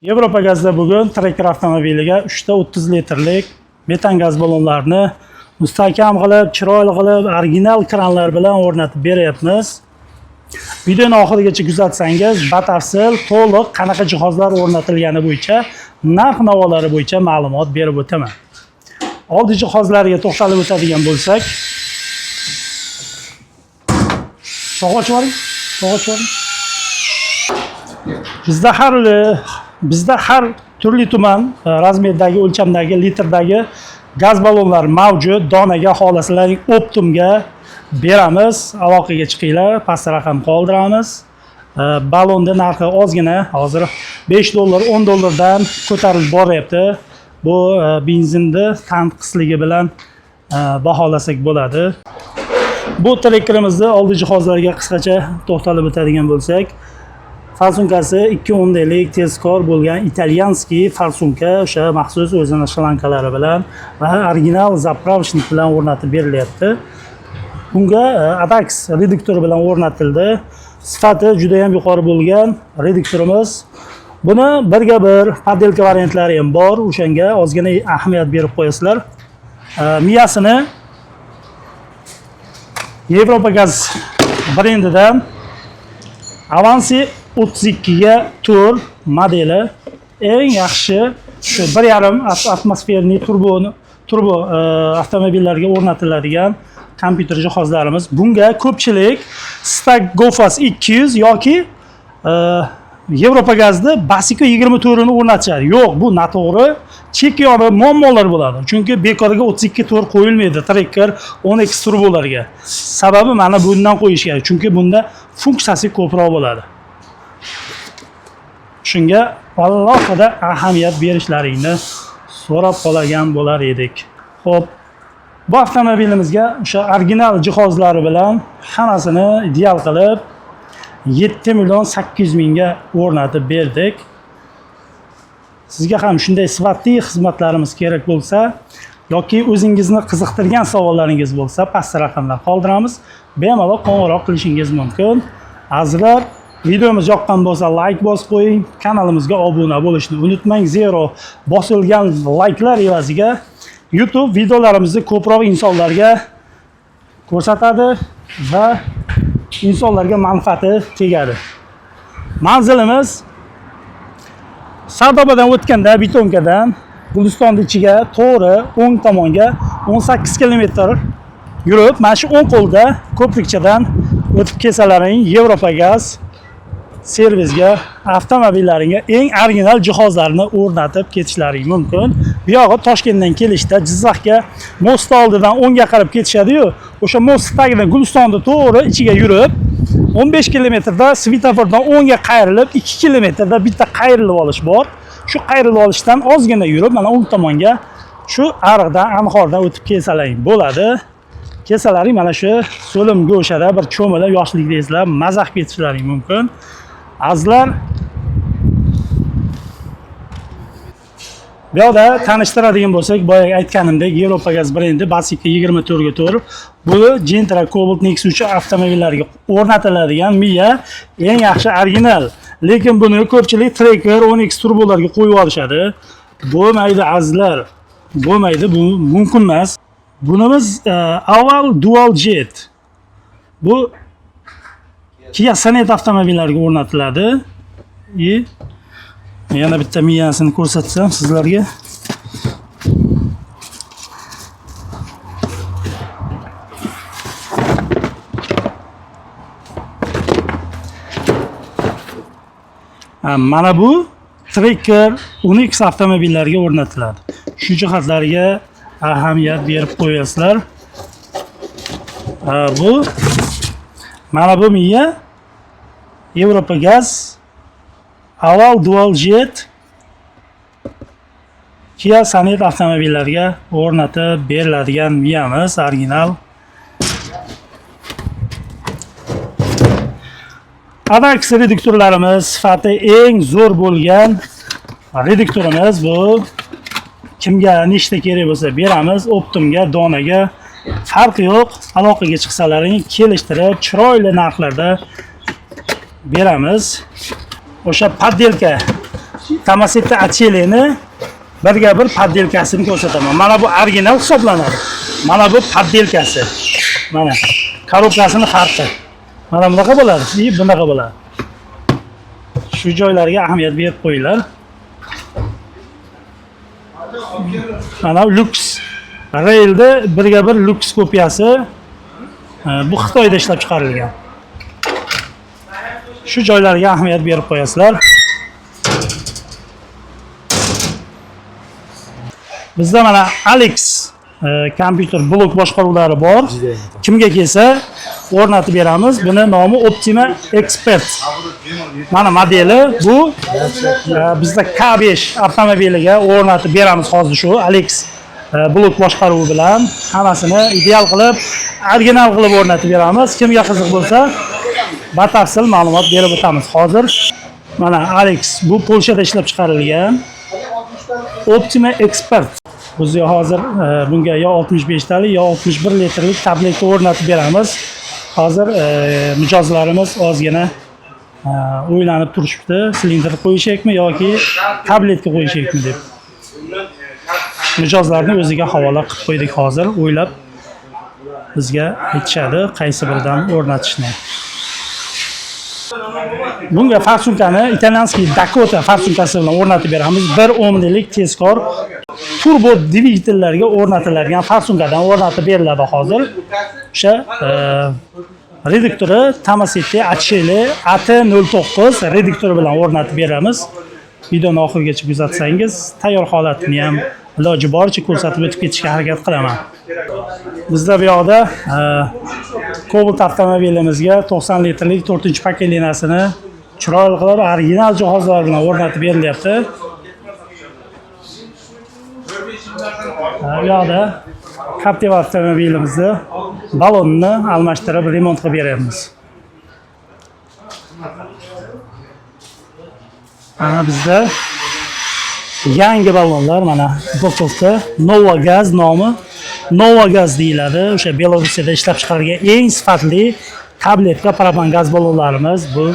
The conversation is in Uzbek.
Yevropa gazda bugun Tracker avtomobiliga 3 ta 30 litrlik metan gaz ballonlarini mustahkam qilib, chiroyli qilib, original kranlar bilan o'rnatib beryapmiz. Videoni oxirigacha kuzatsangiz, batafsil to'liq qanaqa jihozlar o'rnatilgani bo'yicha, narx-navolari bo'yicha ma'lumot berib o'taman. Oldi jihozlarga to'xtalib o'tadigan bo'lsak, Bizda har turli tuman razmerdagi, o'lchamdagi, litrdagi gaz ballonlar mavjud. Donaga xohlasalaring Optimga beramiz. Aloqaga chiqinglar, past raqam qoldiramiz. Ballonning narxi ozgina, hozir $5, $10dan ko'tarilib boryapti. Bu benzinni tanqisligi bilan baholasak bo'ladi. Bu Tracker'imizni oldi jihozlarga qisqacha to'xtalib o'tadigan bo'lsak, farsunkasi 2.10 lik tezkor bo'lgan italyanskiy farsunka, o'sha maxsus o'zini shlankalari bilan va original zapravishnik bilan o'rnatib berilyapti. Bunga ADAX reduktori bilan o'rnatildi. Sifati juda ham yuqori bo'lgan reduktorimiz. Buni birga bir padelka variantlari ham bor. O'shanga ozgina ahamiyat berib qo'yasizlar. Miyasini Yevropa gaz brendidan Avansi 32 ga 4 modeli eng yaxshi shu 1.5 atmosferli turbo avtomobillarga o'rnatiladigan kompyuter jihozlarimiz. Bunga ko'pchilik Stack Gofas 200 yoki Yevropa gazda Basico 24 ni o'rnatishadi. Yo'q, bu noto'g'ri. Chekiyoni muammolar bo'ladi. Chunki bekorga 32 tor qo'yilmaydi Tracker 10X turbolarga. Sababi mana bundan qo'yish kerak. Chunki bunda funksiyasi ko'proq bo'ladi. Shunga alohida ahamiyat berishlaringni so'rab qolgan bo'lar edik. Xo'p, bu avtomobilimizga o'sha original jihozlari bilan hammasini ideal qilib 7.800.000 ga o'rnatib berdik. Sizga ham shunday sifatli xizmatlarimiz kerak bo'lsa yoki o'zingizni qiziqtirgan savollaringiz bo'lsa, past raqamlar qoldiramiz. Bemalol qo'ng'iroq qilishingiz mumkin. Azizlar, videomiz yoqqan bo'lsa like bosib qo'ying, kanalimizga obuna bo'lishni unutmang. Zero bosilgan likelar evaziga YouTube videolarimizni ko'proq insonlarga ko'rsatadi va insonlarga manfaati tegadi. Manzilimiz Sardobadan o'tganda Betonkadan Gulistonning ichiga to'g'ri o'ng tomonga 18 kilometr yurib, mana shu o'ng qo'lda ko'prikchadan o'tib kelsalaring Yevropa gaz servisga avtomobillaringga eng original jihozlarni o'rnatib ketishlaring mumkin. Bu yog'i Toshkentdan kelishda Jizzaxga most oldidan o'ngga qarab ketishadi-yu, o'sha most tagidan Gulistonni to'g'ri ichiga yurib 15 kilometrda svetofordan o'ngga qayrilib 2 kilometrda bitta qayrilib olish bor. Shu qayrilib olishdan ozgina yurib mana o'ng tomonga shu ariqdan, anhordan o'tib kelsalaring bo'ladi. Kelsalaring mana shu so'lim go'shada bir cho'milib yoshlikda eslab mazah ketishlaring mumkin. Azizlar, bu yerda tanishtiradigan bo'lsak, boya aytganimdek Yevropa gaz brendi Basico 24 ga 4 bu Gentra Cobalt Nexus 3 avtomobillariga o'rnatiladigan miya eng yaxshi original. Lekin buni ko'pchilik Tracker 10X turbolarga qo'yib olishadi. Bo'lmaydi azizlar. Bo'lmaydi, bu mumkin emas. Bunimiz avval Dual Jet. Bu Kia Sonet avtomobillariga o'rnatiladi. Yana bitta miyasini ko'rsatsam sizlarga. Mana bu Tracker 10X avtomobillariga o'rnatiladi. Shu jihatlariga ahamiyat berib qo'yasizlar. Mana bu miya Yevropa gaz avval Dual Jet Kia Sonet avtomobillariga o'rnatib beriladigan miyamiz original. ADAX reduktorlarimiz sifati eng zo'r bo'lgan reduktorimiz bu. Kimga nechta kerak bo'lsa beramiz. Optimga, Donaga farqi yo'q. Aloqaga chiqsalaring kelishtirib chiroyli narxlarda beramiz. O'sha padelka Tomasetta Acheleni birga bir poddelkasini ko'rsataman. Mana bu original hisoblanadi. Mana bu poddelkasi. Mana korobkasini farqi. Mana bunaqa bo'ladi, bunaqa bo'ladi. Shu joylarga ahamiyat berib qo'yinglar. Mana Lux Rail'da birga bir Lux kopiyasi. Bu Xitoyda ishlab chiqarilgan. Shu joylarga ahamiyat berib qo'yasizlar. Bizda mana Alex kompyuter blok boshqaruvlari bor. Kimga kelsa o'rnatib beramiz. Buni nomi Optima Expert. Mana modeli bu. Bizda K5 avtomobiliga o'rnatib beramiz hozir shu Alex blok boshqaruvi bilan hammasini ideal qilib, original qilib o'rnatib beramiz. Kimga qiziq bo'lsa, batafsil ma'lumot berib o'tamiz. Hozir mana Alex bu Polshada ishlab chiqarilgan Optima Expert. Biz hozir bunga yo 65 talik yo 61 litrlik tabletni o'rnatib beramiz. Hozir mijozlarimiz ozgina o'ylanib turishibdi, silindr qo'yishakmi yoki tabletga qo'yishakmi deb. Mijozlarni o'ziga havola qilib qo'ydik hozir, o'ylab bizga aytishadi qaysi biridan o'rnatishni. Bunga farsunkani italyanskiy Dakota farsunkasi bilan o'rnatib beramiz. 1 ohmlik tezkor turbo dvigatellarga o'rnatiladigan farsunkadan o'rnatib beriladi hozir. O'sha reduktori Tomasetta Achele AT09 reduktori bilan o'rnatib beramiz. Videoni oxirigacha kuzatsangiz, tayyor holatini ham iloji boricha ko'rsatib o'tib ketishga harakat qilaman. Bizda bu yoqda Cobalt avtomobilimizga 90 litrlik 4-pakelinasini chiroyli qilib original jihozlar bilan o'rnatib berilyapti. Bu yoqda Captiva avtomobilimizni balonini almashtirib remont qilib beryapmiz. Mana bizda yangi balonlar mana Bokovda Nova Gaz nomi. Nova Gaz deyiladi. O'sha Belarusda ishlab chiqarilgan eng sifatli tabletka propan gaz balonlarimiz bu.